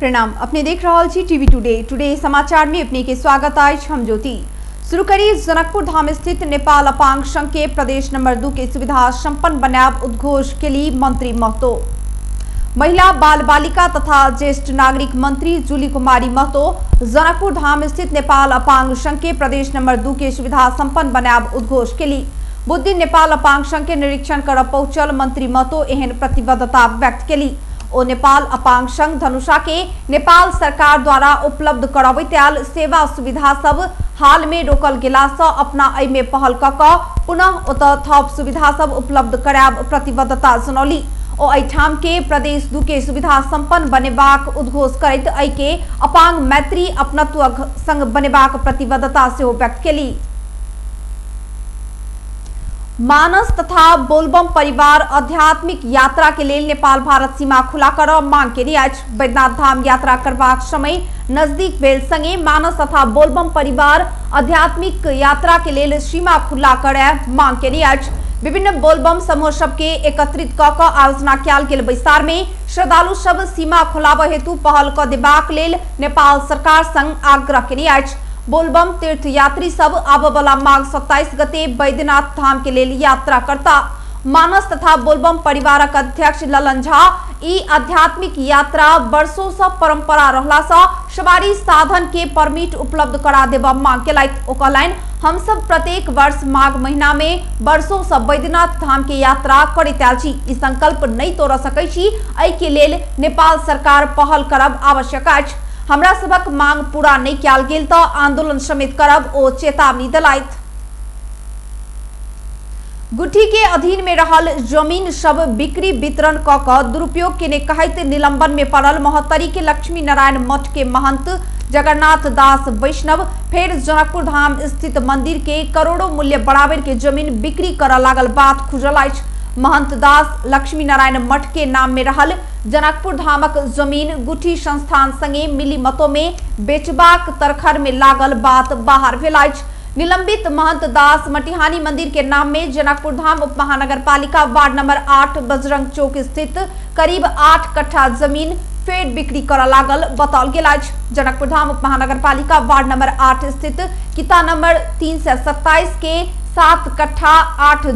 प्रणाम, अपने देख रहल छी टीवी टुडे समाचार में अपने के स्वागत है। हम ज्योति शुरू करी। जनकपुर धाम स्थित नेपाल अपांग संघ के प्रदेश नंबर 2 के सुविधा संपन्न बनाब उद्घोष के लिए मंत्री महतो। महिला बाल बालिका तथा ज्येष्ठ नागरिक मंत्री जूली कुमारी महतो जनकपुर धाम स्थित नेपाल अपांग संघ के प्रदेश नंबर 2 के सुविधा संपन्न बनाब उद्घोष के लिए बुध दिन नेपाल अपांग संघ के निरीक्षण कर पहुंचल मंत्री महतो एहन प्रतिबद्धता व्यक्त केली। ओ नेपाल अपांग संघ धनुषा के नेपाल सरकार द्वारा उपलब्ध कराबैत आयल सेवा सुविधा सब हाल में रोकल गेला से अपना एहि में पहल कऽ पुनः ओतऽ थप सुविधा सब उपलब्ध कराब प्रतिबद्धता जनौली। ओ एहिठाम के प्रदेश 2 के सुविधा संपन्न बनेबाक उद्घोष करैत एहि के अपांग मैत्री अपनत्व संग बनेबाक प्रतिबद्धता सेहो व्यक्त केली। मानस तथा बोलबम परिवार आध्यात्मिक यात्रा के लिए नेपाल भारत सीमा खुला कर मांग केली अछि। बैद्यनाथ धाम यात्रा करबाक समय नजदीक भेल संगे मानस तथा बोलबम परिवार आध्यात्मिक यात्रा के लिए सीमा खुला करे मांग केली अछि। विभिन्न बोलबम समूह सबके एकत्रित कऽ आयोजना कयल गेल बैसार में श्रद्धालु सब सीमा खोलाबऽ हेतु पहल कऽ देबाक लेल नेपाल सरकार संग आग्रह केली अछि। बोलबम तीर्थ यात्री सब आबऽ वाला माघ 27 गते बैद्यनाथ धाम के लिए यात्रा करता। मानस तथा बोलबम परिवारक अध्यक्ष ललन झा ई आध्यात्मिक यात्रा वर्षों से परंपरा रहला से सवारी साधन के परमिट उपलब्ध करा देबा मांग केलथि। ओ कहलनि, हम सब प्रत्येक वर्ष माघ महीना में वर्षों से बैद्यनाथ धाम के यात्रा करैत आयल छी। ई संकल्प नहीं तोड़ सकै छी। एहि के लेल नेपाल सरकार पहल करब आवश्यक अछि। हमरा सबक मांग पूरा नहीं कयल गेल तऽ आंदोलन समेत करब, ओ चेतावनी देलथि। गुठी के अधीन में रहल जमीन सब बिक्री वितरण कऽ दुरुपयोग केने कहैत निलंबन में पड़ल महोत्तरी के लक्ष्मी नारायण मठ के महंत जगन्नाथ दास वैष्णव फेर जनकपुर धाम स्थित मंदिर के करोड़ों मूल्य बराबर के जमीन बिक्री कर लागल बात खुजल अछि। महंत दास लक्ष्मी नारायण मठ के नाम में रहल जनकपुर धामक जमीन गुठी संस्थान संगे मिली मतों में बेचबाक तरखर में लागल बात बाहर भेल अछि। निलंबित महंत दास मटिहानी मंदिर के नाम में जनकपुर धाम उप महानगर पालिका वार्ड नंबर 8 बजरंग चौक स्थित करीब 8 कट्ठा जमीन फेर बिक्री कर लागल बताओल गेल अछि। जनकपुर धाम उप महानगर पालिका वार्ड नंबर 8 स्थित किता नंबर 327 के 7 कट्ठा 8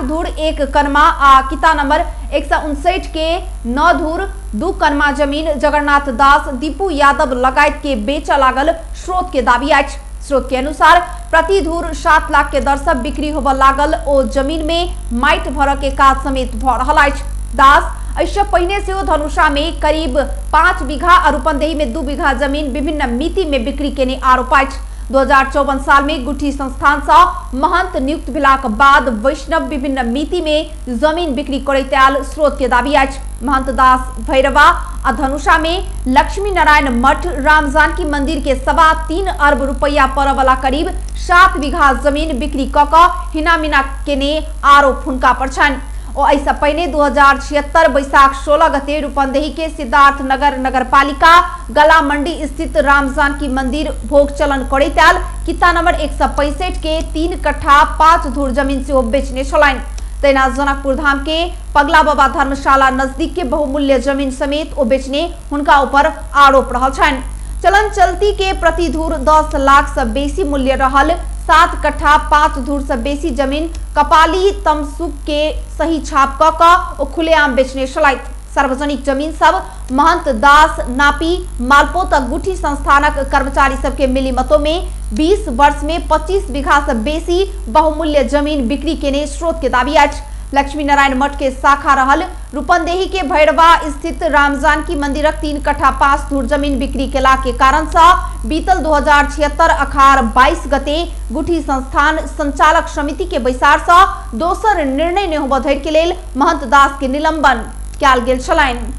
धूर 1 कनमा आ किता नंबर 159 के 9 धूर 2 कनमा जमीन जगन्नाथ दास दीपू यादव लगायत के बेचा लागल स्रोत के दावी अछि। स्रोत के अनुसार प्रति धूर 7 लाख के दर से बिक्री होबऽ लागल। ओ जमीन में माइट भर के काज समेत भ रहल अछि। दास ऐसे पहिने से धनुषा में करीब 5 बीघा और रूपंदेही में 2 बीघा जमीन विभिन्न मिति में बिक्री केने आरोप अछि। 2054 साल में गुठी संस्थान से महंत नियुक्त भेलाक बाद वैष्णव विभिन्न मिति में जमीन बिक्री करैत आयल स्रोत के दावी अछि। महंत दास भैरवा आ धनुषा में लक्ष्मी नारायण मठ राम जानकी मंदिर के 3.25 अरब रुपया पड़ वाला करीब 7 बीघा जमीन बिक्री कऽ हिनामिना केने आरोप हुनका पर छनि। ओ ऐसा पहिने 2076 बैसाख 16 गते रूपंदेही के सिद्धार्थ नगर नगर पालिका गला मंडी स्थित राम जानकी मंदिर भोग चलन करैत आयल किता नंबर 165 के 3 कट्ठा 5 धूर जमीन से बेचने छलनि। तैना जनकपुर धाम के पगला बाबा धर्मशाला नजदीक के बहुमूल्य जमीन समेत ओ बेचने हुनका ऊपर आरोप रहल छनि। चलन चलती के प्रति धूर 10 लाख से बेसी मूल्य रहल 7 कट्ठा 5 धूर से बेसी जमीन कपाली तमसुक के सही छाप कऽ खुलेआम बेचने छलथि। सार्वजनिक जमीन सब महंत दास नापी मालपोत गुठी संस्थानक कर्मचारी सबके मिली मतों में 20 वर्ष में 25 बीघा से बेसी बहुमूल्य जमीन बिक्री केने स्रोत के दावी अछि। लक्ष्मी नारायण मठ के शाखा रहल रूपंदेही के भैरवा स्थित राम जानकी मंदिरक 3 कट्ठा 5 धूर जमीन बिक्री केला के कारण से बीतल 2076 अखाड़ 22 गते गुठी संस्थान संचालक समिति के बैसार से दोसर निर्णय नहि होबऽ धरि के लेल महंत दास के निलंबन कयल गेल छलनि।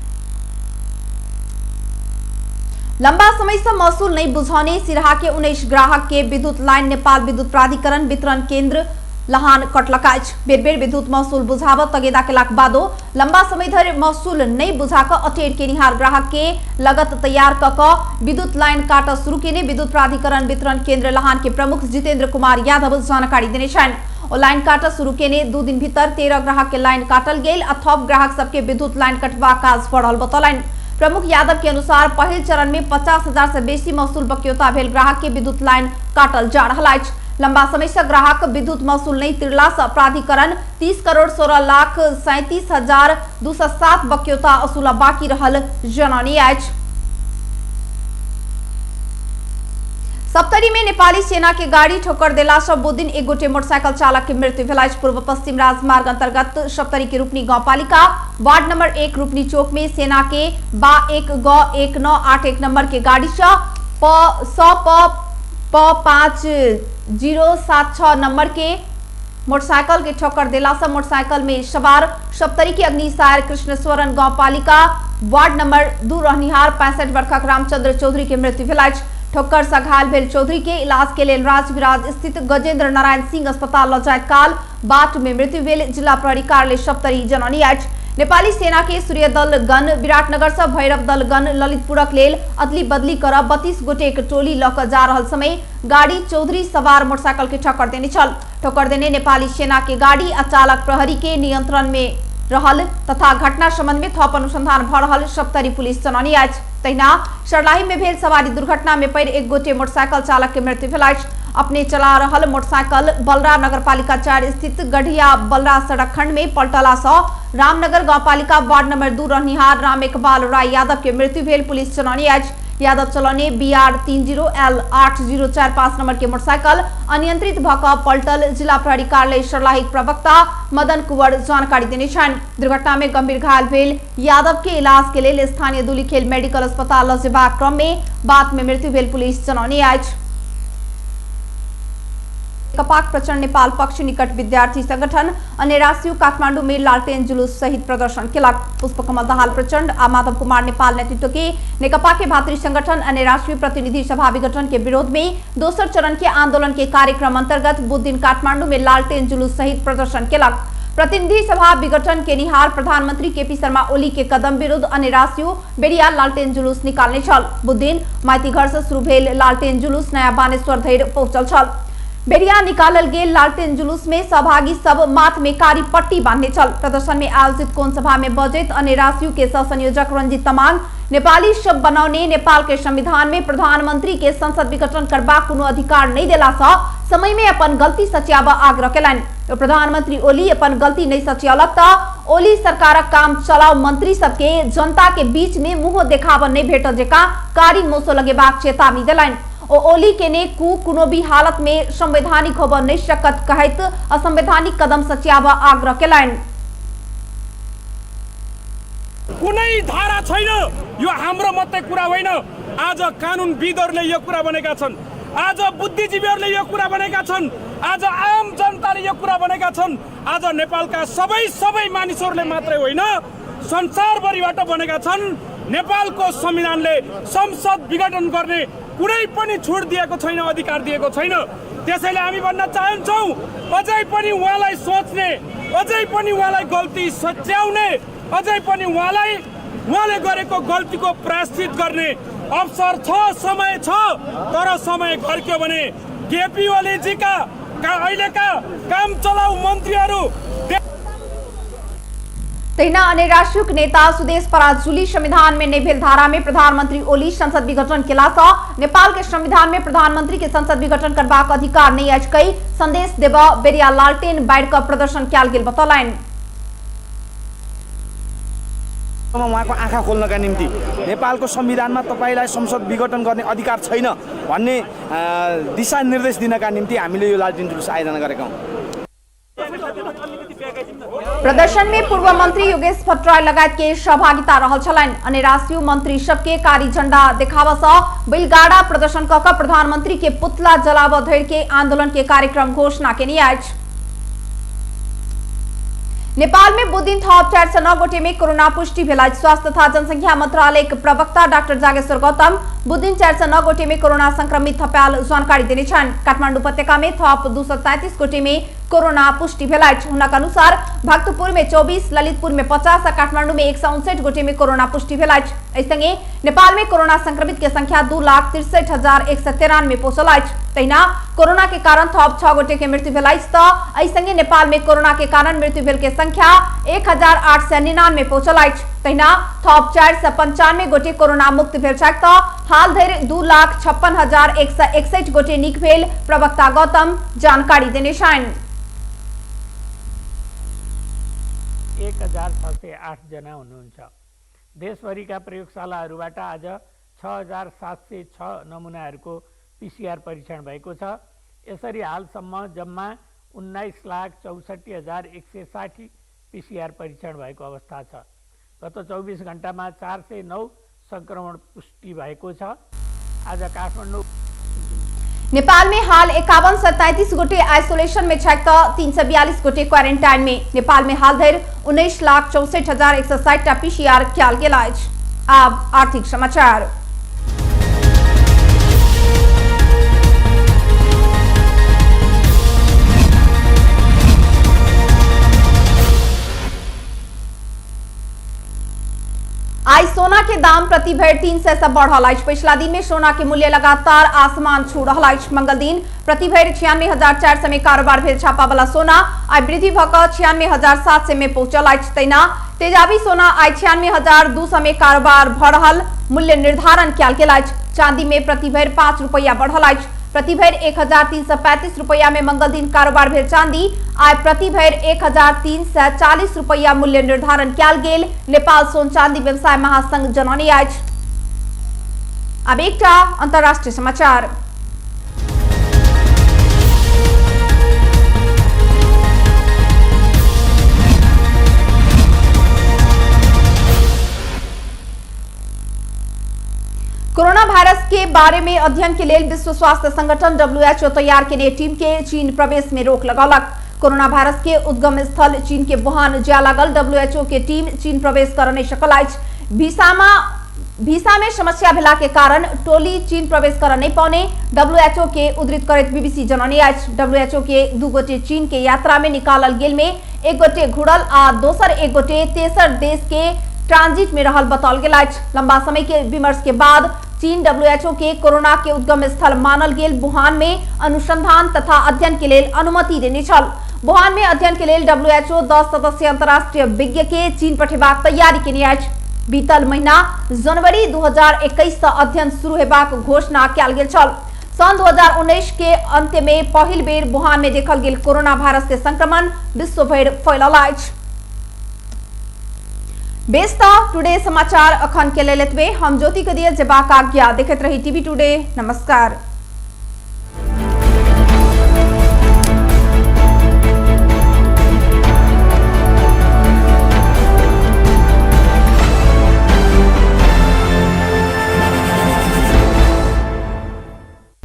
लंबा समय से महसूल नहीं बुझाने सिराहा के 19 ग्राहक के विद्युत लाइन नेपाल विद्युत प्राधिकरण वितरण केंद्र लहान कटलक अछि। बेर बेर विद्युत महसूल बुझाब तगेदा केलाक बादो लंबा समय धरि महसूल नहीं बुझाक अटेर के निहार ग्राहक के लगत तैयार कऽ विद्युत लाइन काट शुरू केने विद्युत प्राधिकरण वितरण केंद्र लहान के प्रमुख जितेंद्र कुमार यादव जानकारी देने छनि। ओ लाइन काट शुरू केने 2 दिन भीतर 13 ग्राहक के लाइन काटल गेल आ थप ग्राहक सबके विद्युत लाइन कटवा काज बढ़ल बतौलनि। प्रमुख यादव के अनुसार पहिल चरण में 50,000 से बेसी महसूल बक्यौता भेल ग्राहक के विद्युत लाइन काटल जा रहल अछि। लंबा समय से ग्राहक विद्युत महसूल नहीं तिरला से प्राधिकरण 30,16,37,207 बक्यौता असुला बाकी रहल जननी अछि। सप्तरी में नेपाली सेना के गाड़ी ठोकर देला से बुधदिन एक गोटे मोटरसाइकिल चालक के मृत्यु भेल अछि। पूर्व पश्चिम राजमार्ग अंतर्गत सप्तरी के रूपनी गांवपालिका वार्ड नंबर 1 रूपनी चौक में सेना के बा 1 ग 1981 नंबर के गाड़ी से प 5076 नंबर के मोटरसाइकिल के ठोकर देला से मोटरसाइकिल में सवार सप्तरी के अग्निसार कृष्णेश्वरन गांवपालिका वार्ड नंबर 2 रहनिहार 65 वर्षक रामचंद्र चौधरी के मृत्यु भेल अछि। ठोकर से घायल भेल चौधरी के इलाज के लिए राजविराज स्थित गजेंद्र नारायण सिंह अस्पताल ल जायत काल बाट में मृत्यु भेल। जिला प्रहरी कार्यालय सप्तरी जननी अछि। नेपाली सेना के सूर्य दल गण विराटनगर से भैरव दल गण ललितपुरक लेल अदली बदली कर 32 गोटे एक टोली लक जा रहल समय गाड़ी चौधरी सवार मोटरसाइकिल के ठक्कर देने छल। ठक्कर देने नेपाली सेना के गाड़ी आ चालक प्रहरी के नियंत्रण में रहल तथा घटना संबंध में थप अनुसंधान भ रहल सप्तरी पुलिस जननी अछि। तहिना सर्लाही में भेल सवारी दुर्घटना में पड़ एक गोटे मोटरसाइकिल चालक के मृत्यु भेल अछि। अपने चला रहल मोटरसाइकिल बलरा नगरपालिका 4 स्थित गढ़िया बलरा सड़क खंड में पलटला से रामनगर गांवपालिका वार्ड नंबर 2 रहनिहार राम इकबाल राय यादव के मृत्यु भेल। पुलिस जननी अछि। यादव चलने BR 30L8045 नंबर के मोटरसाइकिल अनियंत्रित भक पलटल। जिला प्रहरी कार्यालय सर्लाही प्रवक्ता मदन कुंवर जानकारी देने छन्। दुर्घटना में गंभीर घायल भेल यादव के इलाज के लिए स्थानीय दुलीखेल मेडिकल अस्पताल ल जेबाक क्रम में बाद में मृत्यु भेल पुलिस जननी अछि। कपाक प्रचंड नेपाल पक्ष निकट विद्यार्थी संगठन अनेरासियो काठमांडू में लालटेन जुलूस सहित प्रदर्शन केलक। पुष्पकमल दाहाल प्रचंड आ माधव कुमार नेपाल नेतृत्व के नेकपा के भातृ संगठन अनेरासियो प्रतिनिधि सभा विघटन के विरोध में दोसर चरण के आंदोलन के कार्यक्रम अंतर्गत बुधदिन काठमांडू में लालटेन जुलूस सहित प्रदर्शन केलक। प्रतिनिधि सभा विघटन के निहार प्रधानमंत्री केपी शर्मा ओली के कदम विरुद्ध अनेरासियो बेरिया लालटेन जुलूस निकालने छल। बुधदिन माइती घर से शुरू भेल लालटेन जुलूस नया बानेश्वर धरि पहुंचल छल। बेरिया निकालल गेल लालटेन जुलूस में सहभागी सब माथ में कारी पट्टी बांधने छल। प्रदर्शन में आयोजित कोन सभा में बजैत अनेरासियो के सह संयोजक रंजीत तमांग नेपाली शब्द बनाउने नेपाल के संविधान में प्रधानमंत्री के संसद विघटन करबा कोनो अधिकार नहीं देला सा समय में अपन गलती सच्याबा आग्रह केलन। प्रधानमंत्री ओली अपन गलती नहीं सच्यालक ता ओली सरकारक काम चलाओ मंत्री सबके जनता के बीच में मुंह देखावा नहीं भेट जेका कारी मोसो लगेबाक चेतावनी देलन। ओली के ने कोनो भी हालत में संवैधानिक होब नहीं सकत कहत असंवैधानिक कदम सच्याबा आग्रह केलन। कुनै धारा छैन, यो हाम्रो मात्रै कुरा होइन। आज कानुनविदहरूले यो कुरा भनेका छन्, आज बुद्धिजीवीहरूले यो कुरा भनेका छन्, आज आम जनताले यो कुरा भनेका छन्। आज नेपालका सबै मानिसहरूले मात्रै होइन, संसारभरिबाट भनेका छन् नेपालको संविधानले संसद विघटन गर्ने कुनै पनि छुट दिएको छैन, अधिकार दिएको छैन। त्यसैले हामी भन्न चाहन्छौँ अझै पनि उहाँलाई सोच्ने, अझै पनि उहाँलाई गल्ती सच्याउने, अझै पनि उहाँले गरेको गल्तीको प्रायश्चित गर्ने अवसर छ, समय छ। तर समय घर्क्यो भने केपी ओलीजीका अहिलेका काम चलाउ मन्त्रीहरू तैना अनेरासियो नेता सुदेश पराजुली संविधान में नहीं भेल धारा में प्रधानमंत्री ओली संसद विघटन केला सा नेपाल के संविधान में प्रधानमंत्री के संसद विघटन करबाक अधिकार नहीं अछि कई संदेश देव बेरिया लालटेन बाढ़ का प्रदर्शन कयल गेल बतौलनि। उहाँको आँखा खोल्नका निम्ति नेपालको संविधानमा तपाईलाई संसद विघटन गर्ने अधिकार छैन भन्ने दिशानिर्देश दिनका निम्ति हामीले यो लालटेन जुलुस आयोजना गरेका हौं। प्रदर्शन में पूर्व मंत्री योगेश भट्टराई लगायत के सहभागिता रहल छलनि। अनेरासियो मंत्री सबके कारी झंडा देखावा स बैलगाड़ा प्रदर्शन क प्रधानमंत्री के पुतला जलाव धरि के आंदोलन के कार्यक्रम घोषणा केने अछि। नेपाल में बुधदिन थप 409 गोटे में कोरोना पुष्टि भेल। स्वास्थ्य तथा जनसंख्या मंत्रालय के प्रवक्ता डाक्टर जागेश्वर गौतम बुधदिन 409 गोटे में कोरोना संक्रमित थप्याल जानकारी देने छन्। काठमाडौँ उपत्यका में थप 233 गोटे में कोरोना पुष्टि भेल। हुनका अनुसार भक्तपुर में 24, ललितपुर में 50 और काठमाडौँ में 159 गोटे में कोरोना पुष्टि भेल। संगे नेपाल में कोरोना संक्रमित के संख्या 2,63,193 पहुंचल अछि। तहिना कोरोना के कारण थप 6 गोटे के मृत्यु भेल अछि त एहि संगे नेपाल में कोरोना के कारण मृत्यु भेल के संख्या 1,899 पहुंचल अछि। तहिना थप 495 गोटे कोरोना मुक्त भेल छथि त हाल धरि 2,56,161 गोटे नीक भेल प्रवक्ता गौतम जानकारी देने छन्। 1,608 जना हुनुहुन्छ। देशभरिका प्रयोगशालाहरूबाट आज 6,706 नमुनाहरूको पीसीआर परीक्षण भएको छ। यसरी हालसम्म जम्मा 19,64,160 पीसीआर परीक्षण भएको अवस्था छ। गत 24 घण्टामा 409 संक्रमण पुष्टि भएको छ। आज काठमाडौँ नेपाल में हाल 51,33 गोटे आइसोलेशन में छथि त 342 गोटे क्वारेंटाइन में। नेपाल में हाल धरि 19,64,160 पीसीआर कयल गेल अछि। आब आर्थिक समाचार। आज सोना के दाम प्रति भरि 300 से बढ़ल अछि। पिछला दिन में सोना के मूल्य लगातार आसमान छू रहल अछि। मंगल दिन प्रति भरि 96,400 में कारोबार भेल। छापा वाला सोना आई वृद्धि भ क 96,700 में पहुंचल अछि। तहिना तेजाबी सोना आई 96,200 में कारोबार भ रहल मूल्य निर्धारण कयल गेल अछि। चांदी में प्रति भरि 5 रुपया बढ़ल अछि। प्रति भरि 1,335 रुपया में मंगल दिन कारोबार भेल। चांदी आई प्रति भरि 1,340 रुपया मूल्य निर्धारण कयल गेल नेपाल सोन चांदी व्यवसाय महासंघ जनौने अछि। अब एकटा अंतर्राष्ट्रीय समाचार। कोरोना वायरस के बारे में अध्ययन के लिए विश्व स्वास्थ्य संगठन WHO तैयार केने टीम के चीन प्रवेश में रोक लगौलक। कोरोना वायरस के उद्गम स्थल चीन के वुहान जाय लागल WHO के टीम चीन प्रवेश कर नहीं सकल अछि। वीसा में समस्या भेला के कारण टोली चीन प्रवेश कर नहीं पाउने WHO के उद्धृत करैत BBC जनौने अछि। WHO के 2 गोटे चीन के यात्रा में निकालल गेल में 1 गोटे घुड़ल आ दोसर 1 गोटे तेसर देश के ट्रांजिट में रहल बताओल गेल अछि। लंबा समय के विमर्श के बाद चीन WHO के कोरोना के उद्गम स्थल मानल गेल वुहान में अनुसंधान तथा अध्ययन के लिए अनुमति देने छल। वुहान में अध्ययन के लिए WHO 10 सदस्यीय अंतर्राष्ट्रीय विज्ञ के चीन पठेबाक तैयारी केने अछि। बीतल महीना जनवरी 2021 से अध्ययन शुरू हेबाक घोषणा कयल गेल छल। सन 2019 के अंत में पहिल बेर वुहान में देखल गेल कोरोना वायरस के संक्रमण विश्व भर फैलल अछि। बेस्ता टुडे समाचार अखन के लेल एतबे। हम ज्योति के दिए जेबाक आज्ञा। देखैत रही टीवी टुडे। नमस्कार।